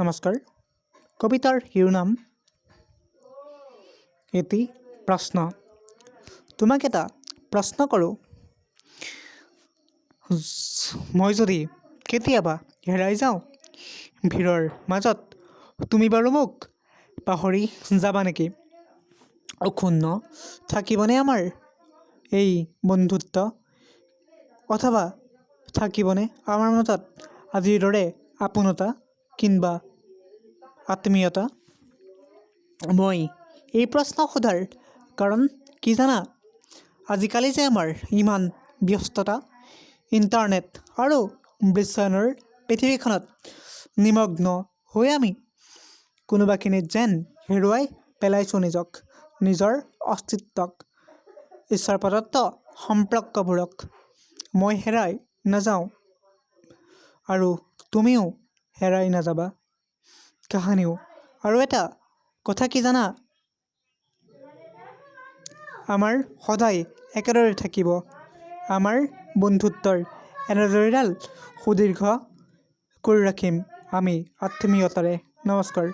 নমস্কাৰ। কবিতাৰ শিৰোনাম এটি প্ৰশ্ন। তোমাক এটা প্ৰশ্ন কৰোঁ, মই যদি কেতিয়াবা হেৰাই যাওঁ ভিৰৰ মাজত, তুমি বাৰু মোক পাহৰি যাবা নেকি? অক্ষুণ্ণ থাকিবনে আমাৰ এই বন্ধুত্ব, অথবা থাকিবনে আমাৰ মাজত আজিৰ দৰে আপোনতা কিংবা আত্মীয়তা? মই এই প্ৰশ্ন সোধাৰ কাৰণ কি জানা? আজিকালি যে আমাৰ ইমান ব্যস্ততা, ইণ্টাৰনেট আৰু বিশ্বায়নৰ পৃথিৱীখনত নিমগ্ন হৈ আমি কোনোবাখিনিত যেন হেৰুৱাই পেলাইছোঁ নিজক, নিজৰ অস্তিত্বক, ঈশ্বৰ প্ৰদত্ত সম্পৰ্কবোৰক। মই হেৰাই নাযাওঁ আৰু তুমিও হেৰাই নাযাবা। কাহানিও। আৰু এটা কথা কি জানা? আমাৰ সদায় একেদৰে থাকিব আমাৰ বন্ধুত্বৰ এনেদৰেডাল সুদীৰ্ঘ কৰি ৰাখিম আমি আত্মীয়তাৰে। নমস্কাৰ।